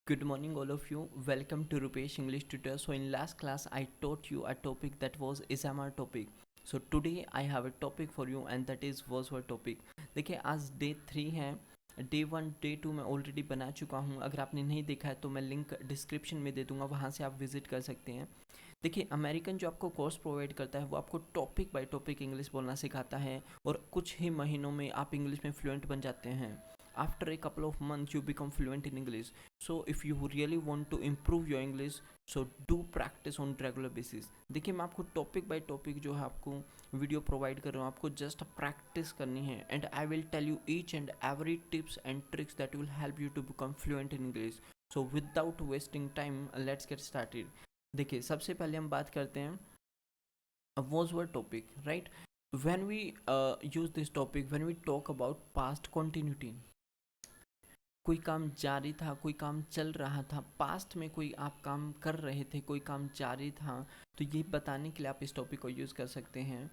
Good morning, all of you. Welcome to Rupesh English Tutor. So, in last class, I taught you a topic that was SMR topic. So, today I have a topic for you, and that is was word topic. देखिए आज day 3 है. Day 1 day 2 मैं already बना चुका हूँ. अगर आपने नहीं देखा है तो मैं लिंक डिस्क्रिप्शन में दे दूंगा, वहाँ से आप विजिट कर सकते हैं. देखिए अमेरिकन जो आपको कोर्स प्रोवाइड करता है वो आपको टॉपिक बाय टॉपिक इंग्लिश बोलना सिखाता है और कुछ ही महीनों में आप इंग्लिश में फ्लुएंट बन जाते हैं. After a couple of months you become fluent in English. So if you really want to improve your English, so do practice on regular basis. देखिए मैं आपको टॉपिक बाय टॉपिक जो है आपको वीडियो प्रोवाइड कर रहा हूँ, आपको जस्ट प्रैक्टिस करनी है and I will tell you each and every tips and tricks that will help you to become fluent in English. So without wasting time let's get started. देखिए सबसे पहले हम बात करते हैं was word topic, right? When we use this topic, when we talk about past continuity, कोई काम जारी था, कोई काम चल रहा था, पास्ट में कोई आप काम कर रहे थे, कोई काम जारी था, तो ये बताने के लिए आप इस टॉपिक को यूज़ कर सकते हैं.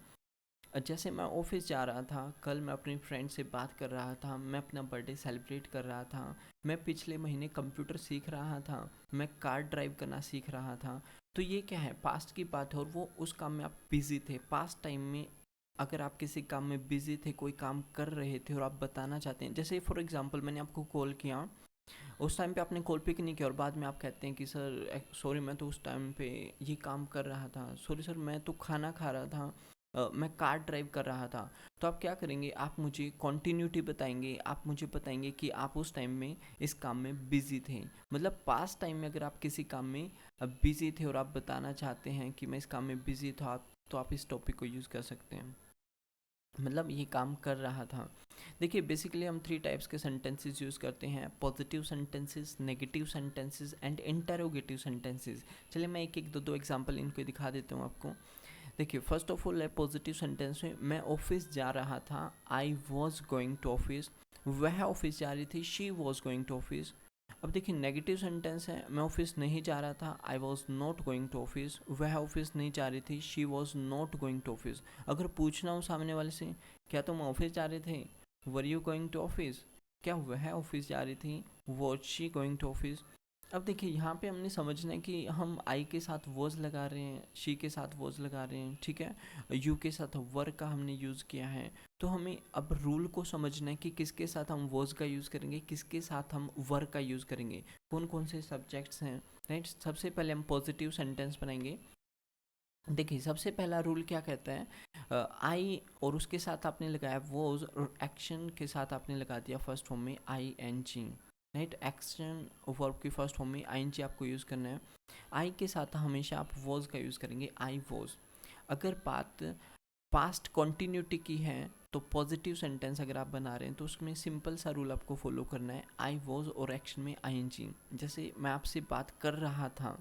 जैसे मैं ऑफिस जा रहा था, कल मैं अपनी फ्रेंड से बात कर रहा था, मैं अपना बर्थडे सेलिब्रेट कर रहा था, मैं पिछले महीने कंप्यूटर सीख रहा था, मैं कार ड्राइव करना सीख रहा था. तो ये क्या है, पास्ट की बात है और वो उस काम में आप बिजी थे. पास्ट टाइम में अगर आप किसी काम में बिजी थे, कोई काम कर रहे थे और आप बताना चाहते हैं, जैसे फॉर एग्जांपल मैंने आपको कॉल किया, उस टाइम पे आपने कॉल पिक नहीं किया और बाद में आप कहते हैं कि सर सॉरी मैं तो उस टाइम पे ये काम कर रहा था, सॉरी सर मैं तो खाना खा रहा था, मैं कार ड्राइव कर रहा था. तो आप क्या करेंगे, आप मुझे कॉन्टीन्यूटी बताएंगे, आप मुझे बताएंगे कि आप उस टाइम में इस काम में बिजी थे. मतलब पास्ट टाइम में अगर आप किसी काम में बिजी थे और आप बताना चाहते हैं कि मैं इस काम में बिजी था, तो आप इस टॉपिक को यूज़ कर सकते हैं. मतलब ये काम कर रहा था. देखिए बेसिकली हम 3 टाइप्स के सेंटेंसेस यूज़ करते हैं, positive sentences, negative sentences and interrogative sentences. चलिए मैं एक एक दो एग्जांपल इनको दिखा देता हूँ आपको. देखिए फर्स्ट ऑफ ऑल है पॉजिटिव सेंटेंस में, मैं ऑफिस जा रहा था, I was going to office. वह ऑफिस जा रही थी, she was going to office. अब देखिए नेगेटिव सेंटेंस है, मैं ऑफिस नहीं जा रहा था, I was not going to office. वह ऑफिस नहीं जा रही थी, she was not going to office. अगर पूछना हो सामने वाले से, क्या तुम ऑफिस जा रहे थे, were you going to office, क्या वह ऑफिस जा रही थी, was she going to office. अब देखिए यहाँ पे हमने समझना है कि हम आई के साथ वॉज लगा रहे हैं, शी के साथ वॉज लगा रहे हैं, ठीक है, यू के साथ वर का हमने यूज़ किया है. तो हमें अब रूल को समझना है कि किसके साथ हम वॉज का यूज़ करेंगे, किसके साथ हम वर का यूज़ करेंगे, कौन कौन से सब्जेक्ट्स हैं, राइट. सबसे पहले हम पॉजिटिव सेंटेंस बनाएंगे. देखिए सबसे पहला रूल क्या कहता है, आई और उसके साथ आपने लगाया वॉज और एक्शन के साथ आपने लगा दिया फर्स्ट फॉर्म में I N G, right. Action verb की फर्स्ट फॉर्म में आई एन जी आपको यूज़ करना है. आई के साथ हमेशा आप वॉज का यूज़ करेंगे, आई वॉज. अगर बात पास्ट कॉन्टीन्यूटी की है तो पॉजिटिव सेंटेंस अगर आप बना रहे हैं तो उसमें सिंपल सा रूल आपको फॉलो करना है, आई वॉज और एक्शन में आई एन जी. जैसे मैं आपसे बात कर रहा था,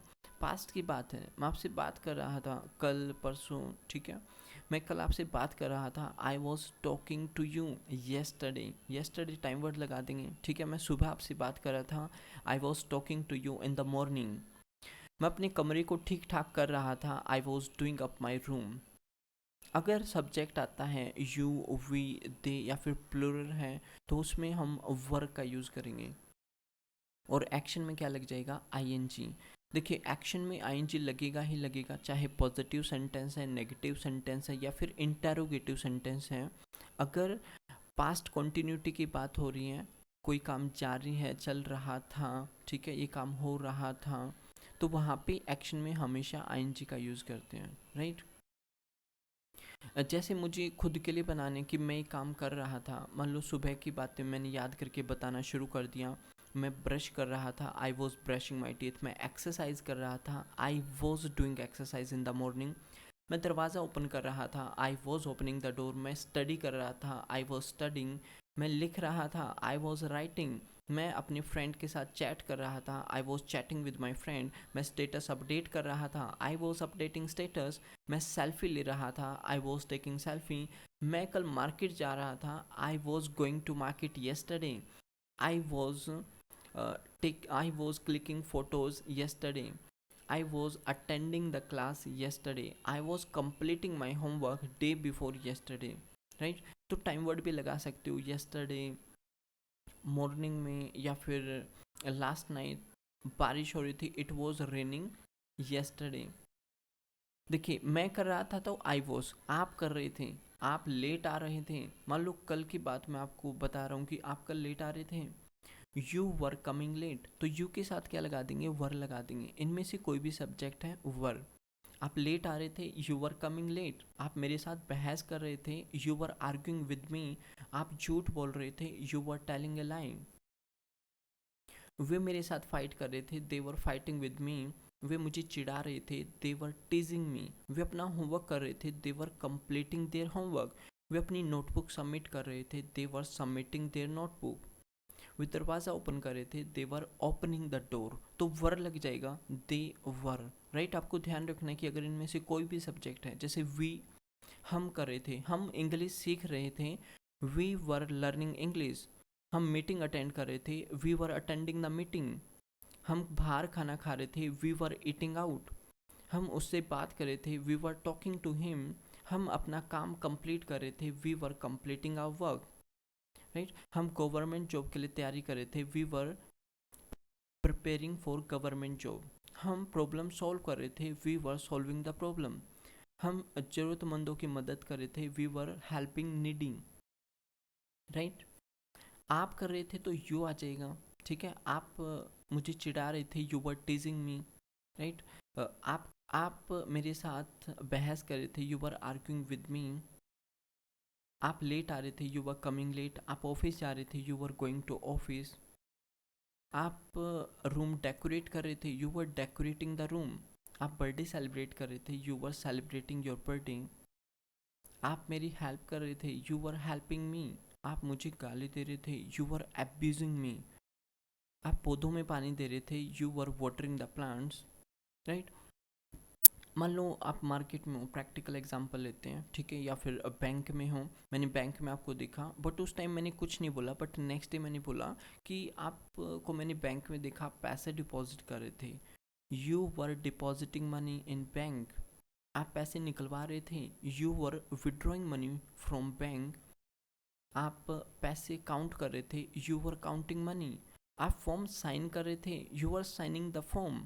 पास्ट की बात है, मैं आपसे बात कर रहा था कल परसों, ठीक है, मैं कल आपसे बात कर रहा था, I was talking to you yesterday. Yesterday time word लगा देंगे, ठीक है. मैं सुबह आपसे बात कर रहा था, I was talking to you in the morning. मैं अपने कमरे को ठीक ठाक कर रहा था, I was doing up my room. अगर सब्जेक्ट आता है यू, वी, दे या फिर प्लूरल है तो उसमें हम वर्क का यूज़ करेंगे और एक्शन में क्या लग जाएगा, आई एन जी. देखिए एक्शन में आई एन जी लगेगा ही लगेगा, चाहे पॉजिटिव सेंटेंस है, नेगेटिव सेंटेंस है या फिर इंटरोगेटिव सेंटेंस है. अगर पास्ट कॉन्टीन्यूटी की बात हो रही है, कोई काम जारी है, चल रहा था, ठीक है, ये काम हो रहा था, तो वहाँ पे एक्शन में हमेशा आई एन जी का यूज़ करते हैं, राइट. जैसे मुझे खुद के लिए बनाने कि मैं काम कर रहा था, मान लो सुबह की बातें मैंने याद करके बताना शुरू कर दिया. मैं ब्रश कर रहा था, I was brushing my teeth. मैं एक्सरसाइज कर रहा था, I was doing exercise in the morning. मैं दरवाज़ा ओपन कर रहा था, I was opening the door. मैं स्टडी कर रहा था, आई वॉज स्टडिंग. मैं लिख रहा था, आई वॉज राइटिंग. मैं अपने फ्रेंड के साथ चैट कर रहा था, I was chatting with my friend. मैं स्टेटस अपडेट कर रहा था, आई वॉज अपडेटिंग स्टेटस. मैं सेल्फी ले रहा था, आई वॉज टेकिंग सेल्फी. मैं कल मार्केट जा रहा था, I was going to market yesterday. I was I was clicking photos yesterday. I was attending the class yesterday. I was completing my homework day before yesterday. Right. तो time word भी लगा सकते हो, yesterday, morning में या फिर last night, बारिश हो रही थी, इट वॉज रेनिंग येस्टरडे। देखिए मैं कर रहा था तो आई वॉज, आप कर रहे थे, आप लेट आ रहे थे। मान लो कल की बात मैं आपको बता रहा हूँ कि आप कल लेट आ रहे थे, यू वर कमिंग लेट, तो यू के साथ क्या लगा देंगे, वर लगा देंगे। इनमें से कोई भी सब्जेक्ट है वर। आप लेट आ रहे थे, यू वर कमिंग लेट। आप मेरे साथ बहस कर रहे थे, you were arguing with me. आप झूठ बोल रहे थे, यू वर टेलिंग ए लाई। वे मेरे साथ फाइट कर रहे थे, they were fighting with me. वे मुझे चिढ़ा रहे थे, दे वर टीजिंग मी। वे अपना होमवर्क कर रहे थे, they were completing their homework. वे अपनी नोटबुक सबमिट कर रहे थे, they were submitting their notebook. वे दरवाज़ा ओपन कर रहे थे, they were opening the door. तो वर लग जाएगा, दे वर। राइट, आपको ध्यान रखना है कि अगर इनमें से कोई भी सब्जेक्ट है, जैसे वी, हम कर रहे थे, हम इंग्लिश सीख रहे थे, वी वर लर्निंग इंग्लिश। हम मीटिंग अटेंड कर रहे थे, we were attending the meeting. हम बाहर खाना खा रहे थे, वी वर ईटिंग आउट। हम उससे बात कर रहे थे, we were talking to him. हम अपना काम कंप्लीट कर रहे थे, we were completing our work. Right, हम गवर्नमेंट जॉब के लिए तैयारी कर रहे थे, we were preparing for government job. हम प्रॉब्लम सॉल्व कर रहे थे, we were solving the problem. हम ज़रूरतमंदों की मदद कर रहे थे, we were helping needing. Right, आप कर रहे थे तो यू आ जाएगा। ठीक है, आप मुझे चिढ़ा रहे थे, यू वर टीजिंग मी। राइट, आप मेरे साथ बहस कर रहे थे, you were arguing with me. आप लेट आ रहे थे, यू वर कमिंग लेट। आप ऑफिस जा रहे थे, you were going to office. आप रूम डेकोरेट कर रहे थे, you were decorating the room. आप बर्थडे सेलिब्रेट कर रहे थे, you were celebrating your birthday. आप मेरी हेल्प कर रहे थे, यू वर हेल्पिंग मी। आप मुझे गाली दे रहे थे, यू वर अब्यूजिंग मी। आप पौधों में पानी दे रहे थे, you were watering the plants. Right, मान लो आप मार्केट में हो, प्रैक्टिकल एग्जांपल लेते हैं, ठीक है, या फिर बैंक में हो। मैंने बैंक में आपको देखा, बट उस टाइम मैंने कुछ नहीं बोला, बट नेक्स्ट डे मैंने बोला कि आपको मैंने बैंक में देखा, आप पैसे डिपॉजिट कर रहे थे, you were depositing money in bank. आप पैसे निकलवा रहे थे, you were withdrawing money from bank. आप पैसे काउंट कर रहे थे, यू वर काउंटिंग मनी। आप फॉर्म साइन कर रहे थे, you were signing the form.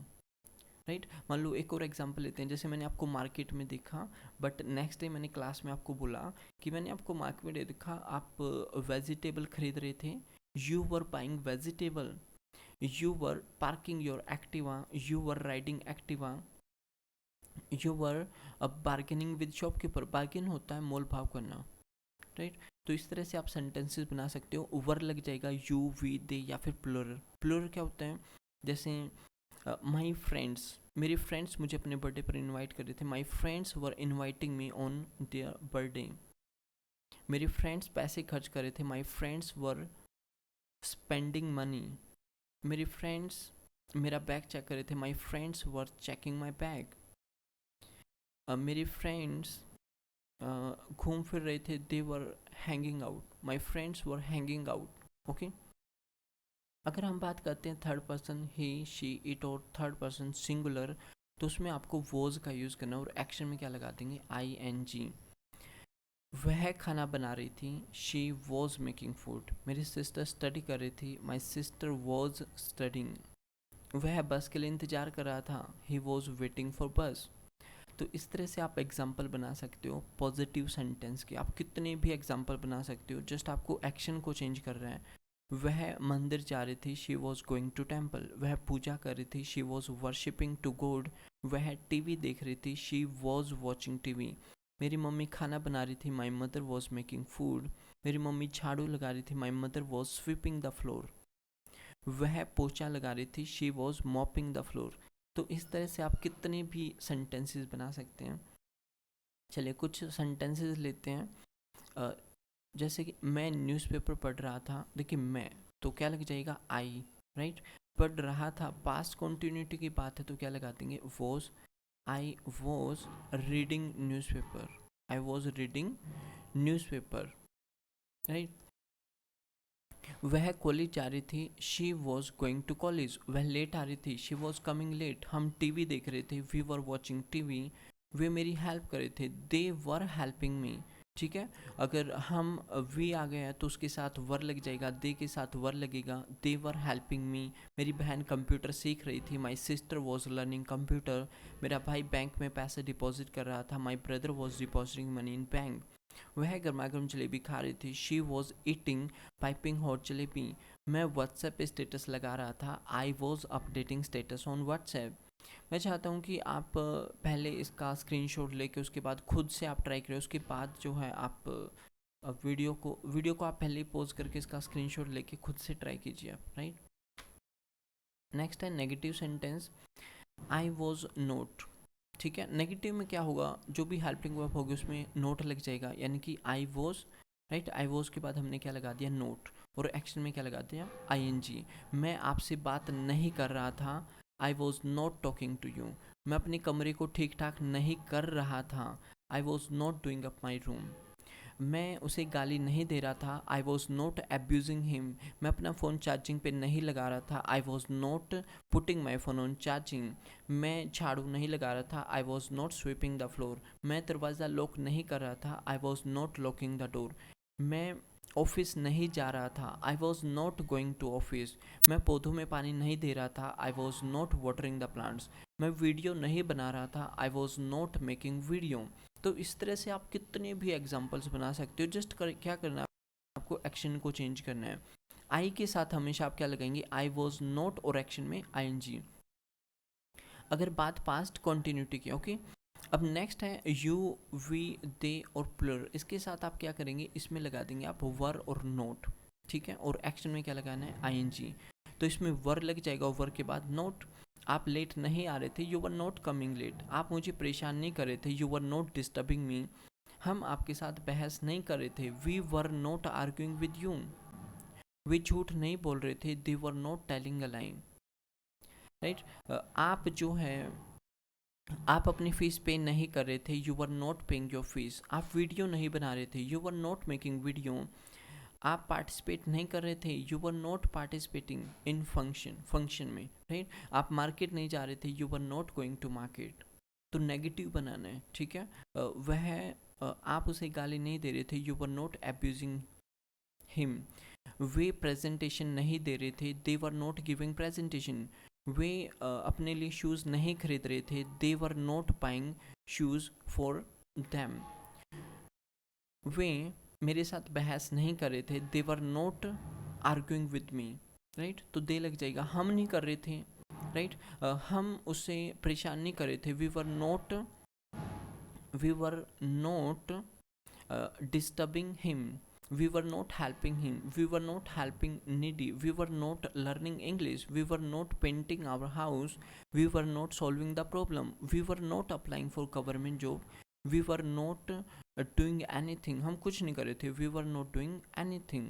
Right, मान लो एक और एग्जांपल लेते हैं, जैसे मैंने आपको मार्केट में देखा, बट नेक्स्ट डे मैंने क्लास में आपको बोला कि मैंने आपको मार्केट में देखा, आप वेजिटेबल खरीद रहे थे, you were buying vegetable. You were parking your Activa, you were riding Activa. You were bargaining with shopkeeper. Bargain होता है मोल भाव करना। राइट, तो इस तरह से आप सेंटेंसेस बना सकते हो। वर लग जाएगा, यू, वी, दे, या फिर प्लूरल। प्लूरल क्या होता है, जैसे माई फ्रेंड्स, मेरे फ्रेंड्स मुझे अपने बर्थडे पर इनवाइट कर रहे थे, my friends were inviting me on their birthday. मेरे फ्रेंड्स पैसे खर्च कर रहे थे, my friends were spending money. मेरे फ्रेंड्स मेरा बैग चेक कर रहे थे, my friends were checking my bag. मेरे फ्रेंड्स घूम फिर रहे थे, they were hanging out, my friends were hanging out. Okay, अगर हम बात करते हैं third person, he, she, it और थर्ड पर्सन सिंगुलर, तो उसमें आपको वॉज का यूज़ करना और एक्शन में क्या लगा देंगे, आई एन जी। वह खाना बना रही थी, शी वॉज मेकिंग फूड। मेरी सिस्टर स्टडी कर रही थी, माई सिस्टर वॉज स्टडिंग। वह बस के लिए इंतज़ार कर रहा था, ही वॉज वेटिंग फॉर बस। तो इस तरह से आप एग्जाम्पल बना सकते हो पॉजिटिव सेंटेंस के। आप कितने भी एग्जाम्पल बना सकते हो, जस्ट आपको एक्शन को चेंज कर रहे हैं। वह मंदिर जा रही थी, she was going to temple. वह पूजा कर रही थी, she was worshipping to God. वह टीवी देख रही थी, शी वॉज वॉचिंग टीवी। मेरी मम्मी खाना बना रही थी, my mother was making food. मेरी मम्मी झाड़ू लगा रही थी, my mother was sweeping the floor. वह पोछा लगा रही थी, she was mopping the floor. तो इस तरह से आप कितने भी सेंटेंसेस बना सकते हैं। चलिए कुछ सेंटेंसेस लेते हैं। जैसे कि मैं न्यूज़पेपर पढ़ रहा था, देखिए मैं, तो क्या लग जाएगा, आई। राइट, पढ़ रहा था, पास्ट कॉन्टिन्यूटी की बात है तो क्या लगा देंगे, was. I was reading newspaper, I was reading newspaper. Right, वह कॉलेज जा रही थी, she was going to college. वह लेट आ रही थी, शी वॉज कमिंग लेट। हम टीवी देख रहे थे, वी वर वॉचिंग टीवी। वे मेरी हेल्प कर रहे थे, दे वर हेल्पिंग मी। ठीक है। अगर हम वी आ गया तो उसके साथ वर लग जाएगा, दे के साथ वर लगेगा, दे वर हेल्पिंग मी, मेरी बहन कंप्यूटर सीख रही थी, my sister was learning computer, मेरा भाई बैंक में पैसे डिपॉजिट कर रहा था, my brother was depositing money in bank, वह गर्मा गर्म जलेबी खा रही थी, she was eating piping hot jalebi, मैं व्हाट्सएप पे स्टेटस लगा रहा था, I was updating status on WhatsApp. मैं चाहता हूँ कि आप पहले इसका स्क्रीनशॉट लेके उसके बाद खुद से आप ट्राई करें, उसके बाद जो है आप वीडियो को आप पहले पॉज करके इसका स्क्रीनशॉट लेके खुद से ट्राई कीजिए आप, राइट। नेक्स्ट है negative sentence, I was note. ठीक है, नेगेटिव में क्या होगा, जो भी हेल्पिंग वर्ब होगी उसमें नोट लग जाएगा, यानी कि I was, right, I was के बाद हमने क्या लगा दिया, नोट, और एक्शन में क्या लगा दिया, आई एन जी। मैं आपसे बात नहीं कर रहा था, I was not talking to you. मैं अपने कमरे को ठीक ठाक नहीं कर रहा था, I was not doing up my room. मैं उसे गाली नहीं दे रहा था, I was not abusing him. मैं अपना फ़ोन चार्जिंग पे नहीं लगा रहा था, I was not putting my phone on charging. मैं झाड़ू नहीं लगा रहा था, I was not sweeping the floor. मैं दरवाज़ा लॉक नहीं कर रहा था, I was not locking the door. मैं ऑफिस नहीं जा रहा था, I was not going to office. मैं पौधों में पानी नहीं दे रहा था, I was not watering the plants. मैं वीडियो नहीं बना रहा था, I was not making video. तो इस तरह से आप कितने भी एग्जाम्पल्स बना सकते हो, क्या करना है आपको, एक्शन को चेंज करना है। आई के साथ हमेशा आप क्या लगाएंगे, आई वॉज नॉट, और एक्शन में आई एन जी, अगर बात पास्ट कॉन्टीन्यूटी की, ओके। अब नेक्स्ट है यू, वी, दे और प्लर। इसके साथ आप क्या करेंगे, इसमें लगा देंगे आप वर और नोट, ठीक है, और एक्शन में क्या लगाना है, आई एन जी। तो इसमें वर लग जाएगा, वर के बाद नोट। आप लेट नहीं आ रहे थे, you were not coming late. आप मुझे परेशान नहीं कर रहे थे, you were not disturbing me. हम आपके साथ बहस नहीं कर रहे थे, we were not arguing with you. वे झूठ नहीं बोल रहे थे, they were not telling a lie, right. आप जो है, आप अपनी फीस पे नहीं कर रहे थे, you were not paying your fees. आप वीडियो नहीं बना रहे थे, you were not making video. आप पार्टिसिपेट नहीं कर रहे थे, you were not participating in function में, राइट। आप मार्केट नहीं जा रहे थे, you were not going to market. तो नेगेटिव बनाना है, ठीक है। आप उसे गाली नहीं दे रहे थे, you were not abusing him. वे प्रेजेंटेशन नहीं दे रहे थे, they were not giving presentation. वे अपने लिए शूज़ नहीं खरीद रहे थे, they were not buying shoes for them. वे मेरे साथ बहस नहीं कर रहे थे, they were not arguing with me, right. तो दे लग जाएगा, हम नहीं कर रहे थे, राइट। हम उससे परेशान नहीं कर रहे थे, we were not disturbing him, we were not helping him, we were not helping needy, we were not learning English, we were not painting our house, we were not solving the problem, we were not applying for government job, we were not doing anything। हम कुछ नहीं कर रहे थे, we were not doing anything,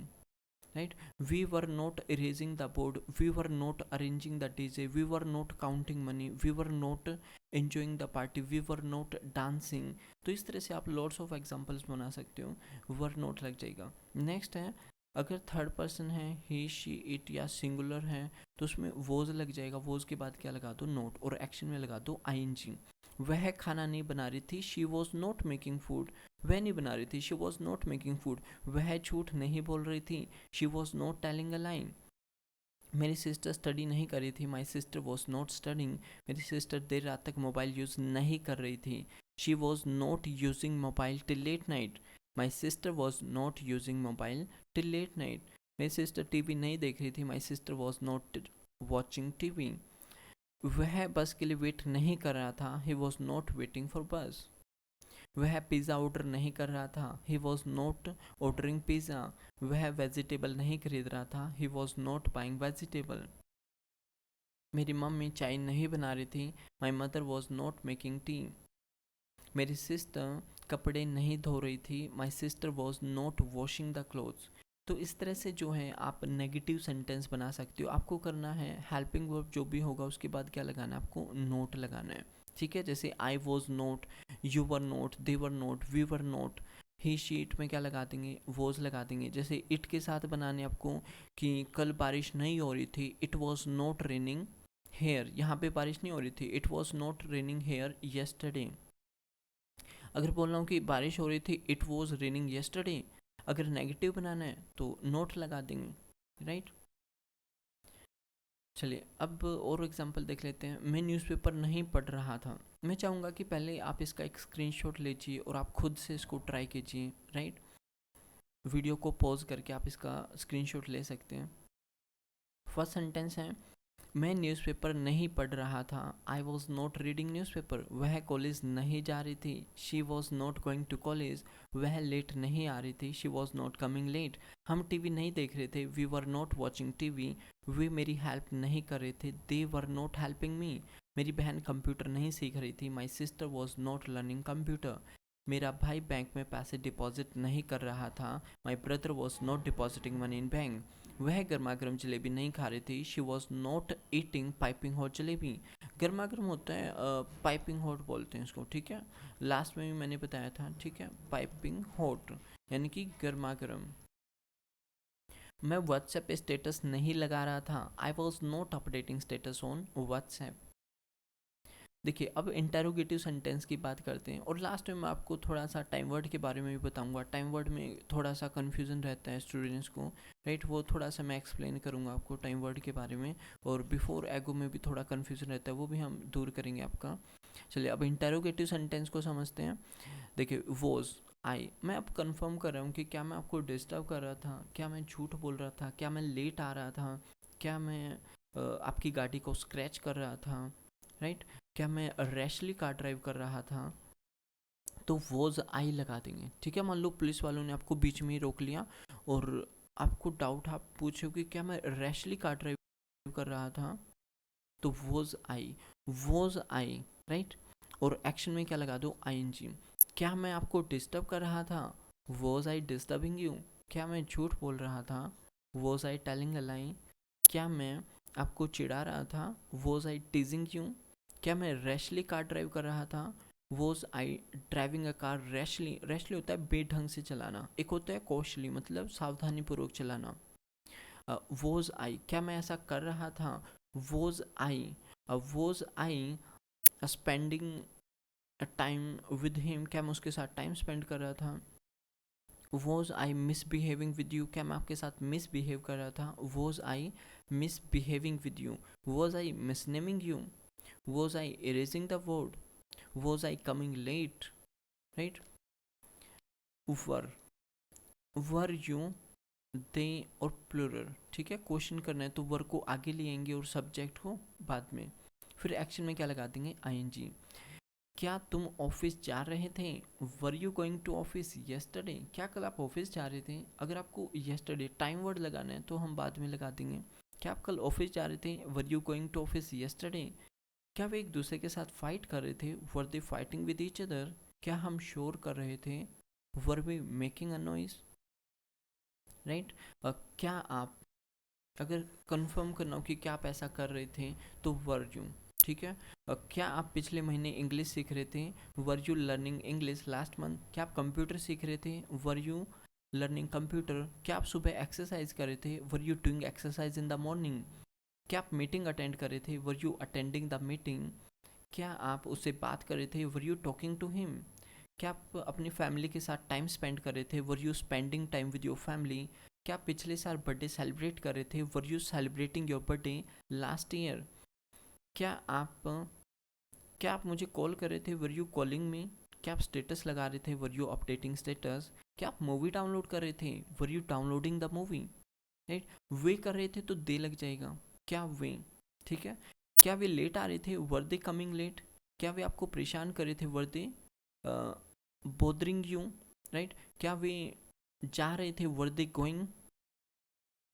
right। We were not erasing the board, we were not arranging the DJ, we were not counting money, we were not enjoying the party, we were not dancing। तो इस तरह से आप lots of examples बना सकते हो, वर note लग जाएगा। नेक्स्ट है, अगर थर्ड पर्सन है, ही, शी, इट या सिंगुलर है, तो उसमें वोज लग जाएगा, वोज के बाद क्या लगा दो, नोट, और एक्शन में लगा दो आई एन जी। वह खाना नहीं बना रही थी, she was not making food. वह नहीं बना रही थी, she was not making food. वह झूठ नहीं बोल रही थी, she was not telling a lie. मेरी सिस्टर स्टडी नहीं कर रही थी, my sister was not studying. मेरी सिस्टर देर रात तक मोबाइल यूज़ नहीं कर रही थी, she was not using mobile till late night. My sister was not using mobile till late night. मेरी सिस्टर टीवी नहीं देख रही थी, my sister was not watching TV. वह बस के लिए वेट नहीं कर रहा था, ही वॉज नॉट वेटिंग फॉर बस। वह पिज़्ज़ा ऑर्डर नहीं कर रहा था, ही वॉज नॉट ऑर्डरिंग पिज़्ज़ा। वह वेजिटेबल नहीं खरीद रहा था, ही वॉज नॉट बाइंग वेजिटेबल। मेरी मम्मी चाय नहीं बना रही थी, my mother was not making tea. मेरी सिस्टर कपड़े नहीं धो रही थी, my sister was not washing the clothes. तो इस तरह से जो है आप नेगेटिव सेंटेंस बना सकते हो। आपको करना है, हेल्पिंग वर्ब जो भी होगा उसके बाद क्या लगाना है, आपको नोट लगाना है, ठीक है। जैसे I was not, you were not, they were not, we were not. He, she, it में क्या लगा देंगे, वॉज लगा देंगे। जैसे इट के साथ बनाने आपको कि कल बारिश नहीं हो रही थी, it was not raining here. यहाँ पे बारिश नहीं हो रही थी, it was not raining here yesterday. अगर बोल रहा हूँ कि बारिश हो रही थी, इट वॉज रेनिंग येस्टरडे, अगर नेगेटिव बनाना है तो नोट लगा देंगे, राइट। चलिए अब और एग्जांपल देख लेते हैं। मैं न्यूज़पेपर नहीं पढ़ रहा था। मैं चाहूँगा कि पहले आप इसका एक स्क्रीनशॉट लीजिए और आप खुद से इसको ट्राई कीजिए, राइट। वीडियो को पॉज करके आप इसका स्क्रीनशॉट ले सकते हैं। फर्स्ट सेंटेंस है, मैं न्यूज़पेपर नहीं पढ़ रहा था। I was not reading newspaper. वह कॉलेज नहीं जा रही थी। She was not going to college. वह लेट नहीं आ रही थी। She was not coming late. हम टीवी नहीं देख रहे थे। We were not watching TV. वे मेरी हेल्प नहीं कर रहे थे। They were not helping me. मेरी बहन कंप्यूटर नहीं सीख रही थी। My sister was not learning computer. मेरा भाई बैंक में पैसे डिपॉजिट नहीं कर रहा था। My brother was not depositing money in bank. वह गर्मा गर्म जलेबी नहीं खा रही थी। She was not eating piping hot jalebi. गर्मा गर्म होता है, पाइपिंग हॉट बोलते हैं इसको, ठीक है। लास्ट में भी मैंने बताया था, ठीक है, पाइपिंग हॉट यानी कि गर्मा गर्म। मैं व्हाट्सएप पे स्टेटस नहीं लगा रहा था। I was not updating status on WhatsApp. देखिए अब इंटेरोगेटिव सेंटेंस की बात करते हैं और लास्ट में मैं आपको थोड़ा सा टाइम वर्ड के बारे में भी बताऊंगा। टाइम वर्ड में थोड़ा सा कन्फ्यूज़न रहता है स्टूडेंट्स को, राइट। वो थोड़ा सा मैं एक्सप्लेन करूंगा आपको टाइम वर्ड के बारे में। और बिफोर एगो में भी थोड़ा कन्फ्यूज़न रहता है, वो भी हम दूर करेंगे आपका। चलिए अब इंटेरोगेटिव सेंटेंस को समझते हैं। देखिए वॉज, आई, मैं अब कंफर्म कर रहा हूँ कि क्या मैं आपको डिस्टर्ब कर रहा था, क्या मैं झूठ बोल रहा था, क्या मैं लेट आ रहा था, क्या मैं आपकी गाड़ी को स्क्रैच कर रहा था, राइट। क्या मैं रैशली कार ड्राइव कर रहा था, तो वॉज आई लगा देंगे, ठीक है। मान लो पुलिस वालों ने आपको बीच में ही रोक लिया और आपको डाउट, आप पूछो कि क्या मैं रैशली कार ड्राइव कर रहा था, तो वॉज आई, राइट। और एक्शन में क्या लगा दो, आईएनजी। क्या मैं आपको डिस्टर्ब कर रहा था, वॉज आई डिस्टर्बिंग यू। क्या मैं झूठ बोल रहा था, वॉज आई टेलिंग अ लाई। क्या मैं आपको चिढ़ा रहा था, वॉज आई टीजिंग यू। क्या मैं रैशली कार ड्राइव कर रहा था, was I driving a car rashly. Rashly होता है बेढंग से चलाना, एक होता है कौशली मतलब सावधानी पूर्वक चलाना। वॉज आई, क्या मैं ऐसा कर रहा था, was I spending time with him. क्या मैं उसके साथ टाइम स्पेंड कर रहा था। Was I misbehaving with you. क्या मैं आपके साथ मिसबिहेव कर रहा था, was I misbehaving with you. Was I misnaming you. Was I erasing the word. Was I coming late, right. Were you, they और प्लूरल, ठीक है। क्वेश्चन करना है तो वर को आगे ले आएंगे और सब्जेक्ट को बाद में। फिर एक्शन में क्या लगा देंगे, आईएनजी। क्या तुम ऑफिस जा रहे थे, were you going to office yesterday. क्या कल आप ऑफिस जा रहे थे। अगर आपको येस्टरडे टाइम वर्ड लगाना है तो हम बाद में लगा देंगे। क्या आप कल ऑफिस जा रहे थे, were you going to office yesterday. क्या वे एक दूसरे के साथ फाइट कर रहे थे, were they fighting with each other. क्या हम शोर कर रहे थे, were we making a noise, right. क्या आप, अगर कंफर्म करना हो कि क्या आप ऐसा कर रहे थे तो वर यू, ठीक है। क्या आप पिछले महीने इंग्लिश सीख रहे थे, were you learning English last month. क्या आप कंप्यूटर सीख रहे थे, वर यू लर्निंग कंप्यूटर। क्या आप सुबह एक्सरसाइज कर रहे थे, were you doing exercise in the morning. क्या आप मीटिंग अटेंड कर रहे थे, were you attending the meeting. क्या आप उससे बात कर रहे थे, were you talking to him. क्या आप अपनी फैमिली के साथ टाइम स्पेंड कर रहे थे, were you spending time with your family. क्या आप पिछले साल बर्थडे सेलिब्रेट कर रहे थे, were you celebrating your birthday last year. क्या आप क्या आप मुझे कॉल कर रहे थे, वर यू कॉलिंग मी। क्या आप स्टेटस लगा रहे थे, वर यू अपडेटिंग स्टेटस। क्या आप मूवी डाउनलोड कर रहे थे, were you downloading the movie, right. वे कर रहे थे तो दे लग जाएगा, क्या वे, ठीक है। क्या वे लेट आ रहे थे, वर दे कमिंग लेट। क्या वे आपको परेशान कर रहे थे, were they bothering you, right. क्या वे जा रहे थे, वर दे गोइंग।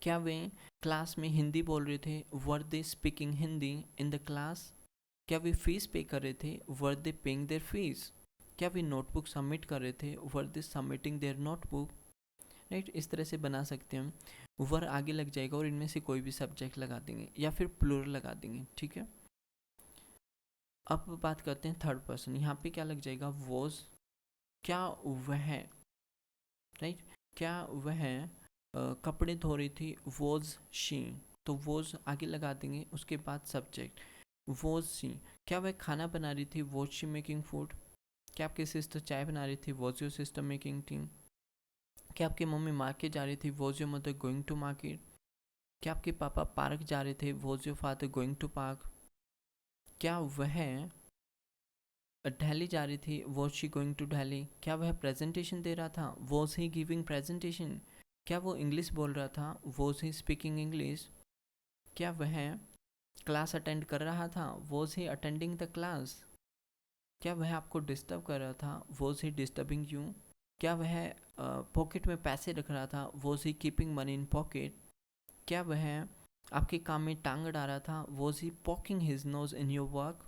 क्या वे क्लास में हिंदी बोल रहे थे, were they speaking Hindi in the class. क्या वे फीस पे कर रहे थे, were they paying their fees. क्या वे नोटबुक सबमिट कर रहे थे, were they submitting their notebook, right. इस तरह से बना सकते हैं हम। वर आगे लग जाएगा और इनमें से कोई भी सब्जेक्ट लगा देंगे या फिर प्लूरल लगा देंगे, ठीक है। अब बात करते हैं थर्ड पर्सन। यहाँ पे क्या लग जाएगा, वॉज। क्या वह, राइट। क्या वह कपड़े धो रही थी, वॉज शी। तो वॉज आगे लगा देंगे, उसके बाद सब्जेक्ट वॉज शी। क्या वह खाना बना रही थी, वॉज शी मेकिंग फूड। क्या आपकी सिस्टर चाय बना रही थी? Was your sister making tea? क्या आपकी मम्मी मार्केट जा रही थी? Was your mother going to market? क्या आपके पापा पार्क जा रहे थे? Was your father going to park? क्या वह दिल्ली जा रही थी? Was she going to Delhi? क्या वह प्रेजेंटेशन दे रहा था? Was he giving presentation? क्या वो इंग्लिश बोल रहा था? Was he speaking English? क्या वह क्लास अटेंड कर रहा था? Was he attending the class? क्या वह आपको डिस्टर्ब कर रहा था? Was he disturbing you? क्या वह पॉकेट में पैसे रख रहा था? Was he keeping money in pocket? क्या वह आपके काम में टांग अड़ा रहा था? Was he popping his nose in your work?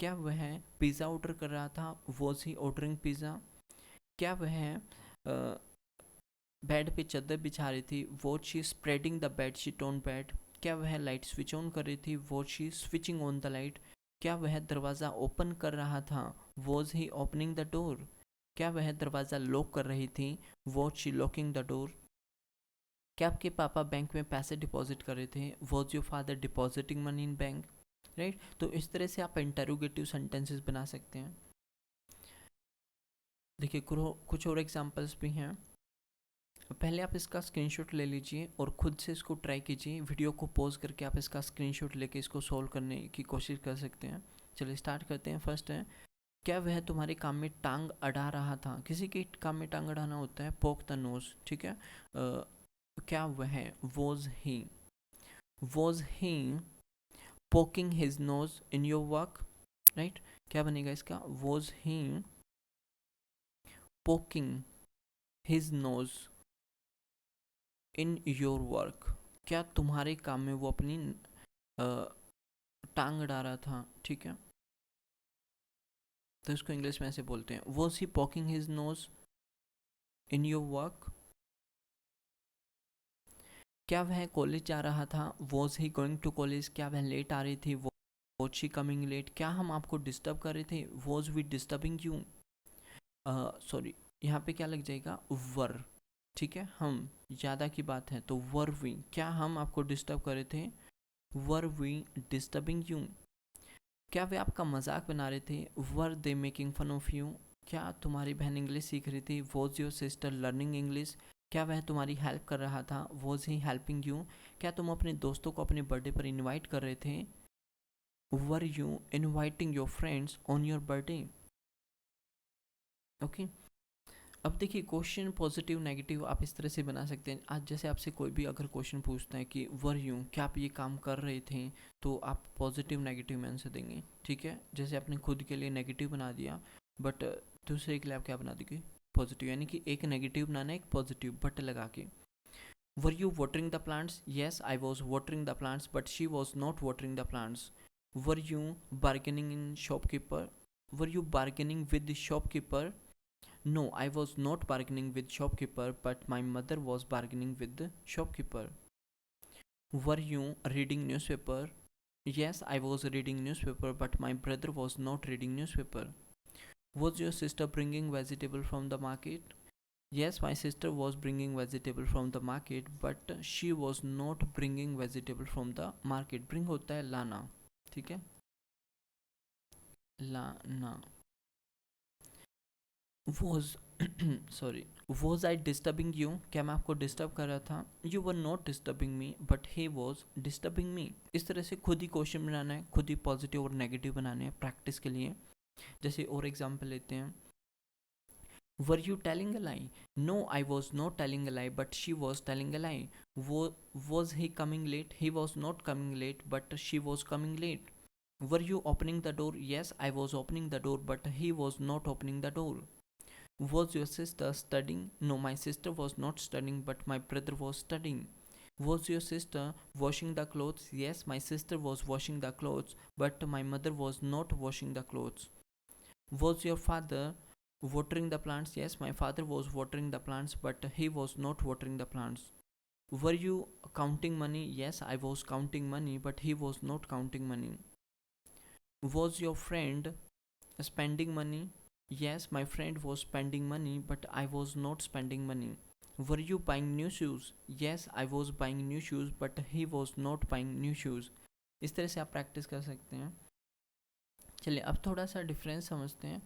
क्या वह पिज़्ज़ा ऑर्डर कर रहा था? Was he ordering pizza? क्या वह बेड पे चादर बिछा रही थी? Was she spreading the bed sheet on bed? क्या वह लाइट स्विच ऑन कर रही थी? Was she switching on the light? क्या वह दरवाज़ा ओपन कर रहा था? Was he opening the door? क्या वह दरवाज़ा लॉक कर रही थी? Was she locking the door? क्या आपके पापा बैंक में पैसे डिपॉजिट कर रहे थे? Was your father depositing money in bank? Right, तो इस तरह से आप इंटरोगेटिव सेंटेंसेस बना सकते हैं। देखिए कुछ और एग्जांपल्स भी हैं। पहले आप इसका स्क्रीनशॉट ले लीजिए और खुद से इसको ट्राई कीजिए। वीडियो को पॉज करके आप इसका स्क्रीनशॉट लेके इसको सॉल्व करने की कोशिश कर सकते हैं। चलिए स्टार्ट करते हैं। फर्स्ट है, क्या वह तुम्हारे काम में टांग अड़ा रहा था? किसी के काम में टांग अड़ाना होता है पोक द नोज, ठीक है। क्या वह was he poking his nose in your work? Right, क्या बनेगा इसका? Was he poking his nose in your work? क्या तुम्हारे काम में वो अपनी टांग अड़ा रहा था, ठीक है। तो इसको इंग्लिश में ऐसे बोलते हैं, was he poking his nose in your work? क्या वह कॉलेज जा रहा था? Was he going to college? क्या वह लेट आ रही थी? Was she coming late? क्या हम आपको डिस्टर्ब कर रहे थे? Was we disturbing you? Sorry, यहाँ पे क्या लग जाएगा? वर, ठीक है। हम ज़्यादा की बात है तो वर वी, क्या हम आपको डिस्टर्ब कर रहे थे? Were we disturbing you? क्या वे आपका मजाक बना रहे थे? Were they making fun of you? क्या तुम्हारी बहन इंग्लिश सीख रही थी? Was your sister learning English? क्या वह तुम्हारी हेल्प कर रहा था? Was he helping you? क्या तुम अपने दोस्तों को अपने बर्थडे पर इनवाइट कर रहे थे? Were you inviting your friends on your birthday? Okay, अब देखिए क्वेश्चन पॉजिटिव नेगेटिव आप इस तरह से बना सकते हैं। आज जैसे आपसे कोई भी अगर क्वेश्चन पूछता है कि वर यूँ, क्या आप ये काम कर रहे थे, तो आप पॉजिटिव नेगेटिव में आंसर देंगे, ठीक है। जैसे आपने खुद के लिए नेगेटिव बना दिया, बट दूसरे के लिए आप क्या बना देंगे? पॉजिटिव, यानी कि एक नेगेटिव बनाना है, एक पॉजिटिव बट लगा के। Were you watering the plants? Yes I was watering the plants but she was not watering the plants. Were you bargaining in shopkeeper? Were you bargaining with the shopkeeper? No, I was not bargaining with shopkeeper, but my mother was bargaining with the shopkeeper. Were you reading newspaper? Yes, I was reading newspaper, but my brother was not reading newspaper. Was your sister bringing vegetable from the market? Yes, my sister was bringing vegetable from the market, but she was not bringing vegetable from the market. Bring होता है लाना, ठीक है, लाना। Was sorry, was I disturbing you? क्या मैं आपको disturb कर रहा था? You were not disturbing me but he was disturbing me. इस तरह से खुद ही क्वेश्चन बनाना है, खुद ही पॉजिटिव और नेगेटिव बनाने हैं प्रैक्टिस के लिए। जैसे और एग्जांपल लेते हैं, were you telling a lie? No I was not telling a lie but she was telling a lie. Was he coming late? He was not coming late but she was coming late. Were you opening the door? Yes I was opening the door but he was not opening the door. Was your sister studying? No, my sister was not studying, but my brother was studying. Was your sister washing the clothes? Yes, my sister was washing the clothes, but my mother was not washing the clothes. Was your father watering the plants? Yes, my father was watering the plants, but he was not watering the plants. Were you counting money? Yes, I was counting money, but he was not counting money. Was your friend spending money? Yes, my friend was spending money, but I was not spending money. Were you buying new shoes? Yes, I was buying new shoes, but he was not buying new shoes. इस तरह से आप practice कर सकते हैं। चलिए अब थोड़ा सा डिफरेंस समझते हैं।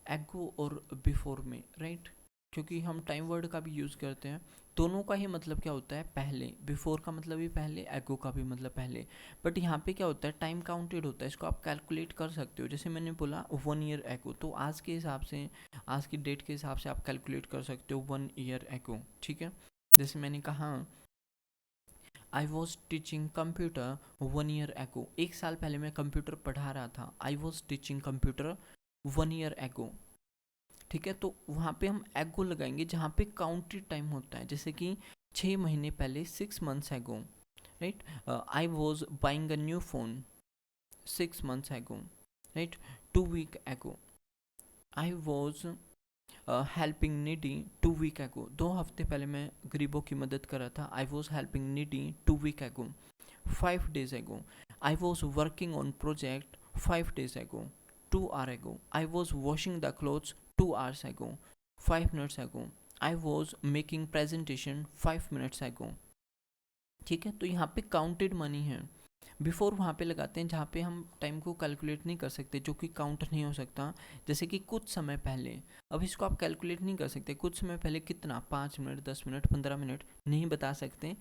एगो और बिफोर में, राइट, क्योंकि हम टाइम वर्ड का भी यूज़ करते हैं। दोनों का ही मतलब क्या होता है, पहले। बिफोर का मतलब भी पहले, एगो का भी मतलब पहले। बट यहाँ पे क्या होता है, टाइम काउंटेड होता है, इसको आप कैलकुलेट कर सकते हो। जैसे मैंने बोला 1 ईयर एगो, तो आज के हिसाब से, आज की डेट के हिसाब से आप कैलकुलेट कर सकते हो 1 ईयर एगो, ठीक है। जैसे मैंने कहा I was teaching computer 1 year ago, 1 साल पहले मैं कंप्यूटर पढ़ा रहा था। I was teaching computer 1 year ago, ठीक है। तो वहाँ पे हम एगो लगाएंगे जहाँ पे काउंटेड टाइम होता है, जैसे कि 6 महीने पहले, 6 months ago, right. I was buying a new phone 6 months ago, right. 2 week ago, I was helping needy 2 week ago, 2 हफ्ते पहले मैं गरीबों की मदद कर रहा था। I was helping needy 2 week ago. 5 days ago, I was working on project 5 days ago. 2 hours ago, I was washing the clothes 2 hours ago. 5 minutes ago, I was making presentation 5 minutes ago. ठीक है, तो यहाँ पे counted money है। Before वहाँ पे लगाते हैं जहाँ पे हम टाइम को कैलकुलेट नहीं कर सकते, जो कि काउंट नहीं हो सकता। जैसे कि कुछ समय पहले, अब इसको आप कैलकुलेट नहीं कर सकते, कुछ समय पहले कितना, 5 मिनट, 10 मिनट, 15 मिनट, नहीं बता सकते।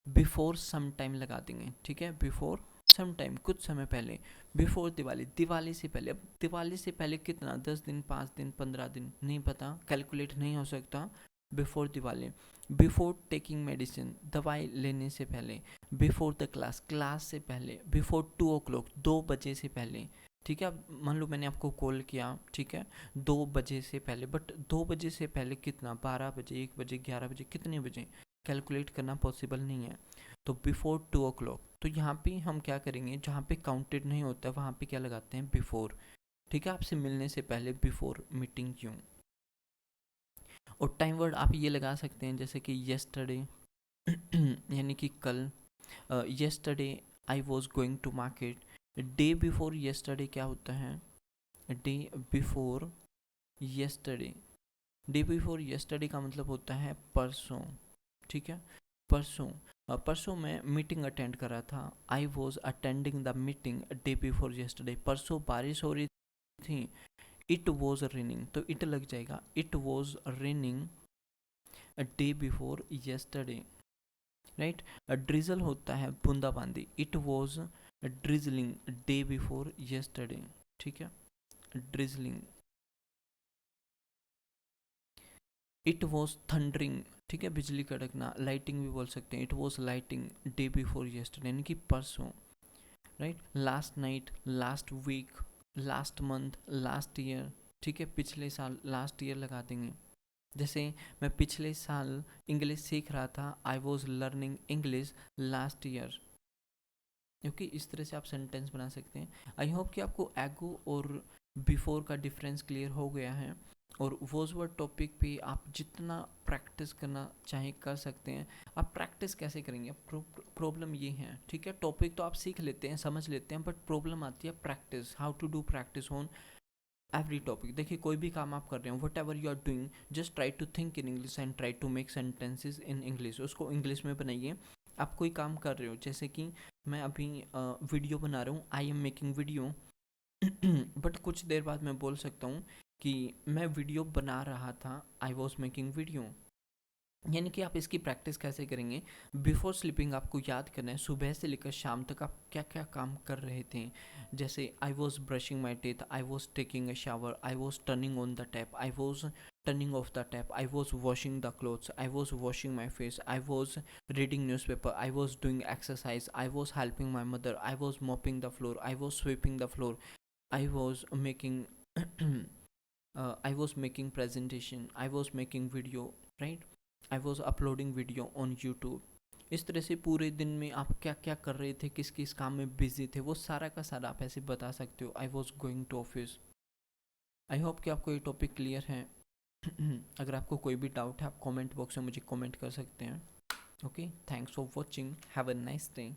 बिफोर सम टाइम लगा देंगे, ठीक है। बिफोर सम टाइम, कुछ समय पहले। बिफोर दिवाली, दिवाली से पहले। अब दिवाली से पहले कितना, 10 दिन, 5 दिन, 15 दिन, नहीं पता, कैलकुलेट नहीं हो सकता। Before Diwali. Before taking medicine, दवाई लेने से पहले। बिफोर द क्लास, क्लास से पहले। बिफोर 2 o'clock, 2 बजे से पहले, ठीक है। अब मान लो मैंने आपको कॉल किया, ठीक है, 2 बजे से पहले, बट 2 बजे से पहले कितना, 12 बजे, 1 बजे, 11 बजे, कितने बजे, कैलकुलेट करना पॉसिबल नहीं है। तो बिफोर 2 o'clock, तो यहाँ पे हम क्या करेंगे, जहाँ पे काउंटेड नहीं होता वहाँ पे क्या लगाते हैं, बिफोर, ठीक है। आपसे मिलने से पहले, बिफोर मीटिंग यू। और टाइम वर्ड आप ये लगा सकते हैं, जैसे कि येस्टरडे यानी कि कल। Yesterday I was going to market. Day before yesterday क्या होता है, day before yesterday. Day before yesterday का मतलब होता है परसों, ठीक है। परसों, परसों मैं मीटिंग अटेंड कर रहा था। I was attending the meeting day before yesterday, परसों बारिश हो रही थी। इट वॉज रेनिंग, तो इट लग जाएगा, it was raining a day before yesterday, right. Drizzle होता है बूंदाबांदी, it was drizzling day before yesterday, ठीक है। ड्रिजलिंग। इट वॉज थंडरिंग, ठीक है, बिजली कड़कना, लाइटिंग भी बोल सकते हैं। It was lighting day before yesterday, यानी कि परसों, right. Last night, last week, last month, last year, ठीक है। पिछले साल, लास्ट ईयर लगा देंगे। जैसे मैं पिछले साल इंग्लिश सीख रहा था, I was learning English last year, क्योंकि इस तरह से आप सेंटेंस बना सकते हैं। आई होप कि आपको एगो और बिफोर का डिफरेंस क्लियर हो गया है। और वॉज वर्ड टॉपिक पे आप जितना प्रैक्टिस करना चाहें कर सकते हैं। आप प्रैक्टिस कैसे करेंगे, प्रॉब्लम ये है, ठीक है। टॉपिक तो आप सीख लेते हैं, समझ लेते हैं, बट प्रॉब्लम आती है practice, how to do practice on every topic. देखिए कोई भी काम आप कर रहे हो, whatever you are doing, just try to think in English and try to make sentences in English, उसको इंग्लिश में बनाइए। आप कोई काम कर रहे हो, जैसे कि मैं अभी वीडियो बना रहा हूँ, I am making video, but कुछ देर बाद मैं बोल सकता हूँ कि मैं वीडियो बना रहा था, आई वॉज मेकिंग वीडियो। यानी कि आप इसकी प्रैक्टिस कैसे करेंगे, बिफोर स्लीपिंग आपको याद करना है, सुबह से लेकर शाम तक आप क्या क्या काम कर रहे थे। जैसे I was brushing my teeth, I was taking a shower, I was turning on the tap, I was turning of the tap, I was washing the clothes, I was washing my face, I was reading news paper, I was doing exercise, I was helping my mother, I was mopping the floor, I was sweeping the floor, I was making I was making presentation, I was making video, right? I was uploading video on YouTube। इस तरह से पूरे दिन में आप क्या क्या कर रहे थे, किस किस काम में बिजी थे, वो सारा का सारा आप ऐसे बता सकते हो। I was going to office. I hope कि आपको ये टॉपिक क्लियर है। अगर आपको कोई भी डाउट है, आप कमेंट बॉक्स में मुझे कमेंट कर सकते हैं। Okay, thanks for watching, have a nice day.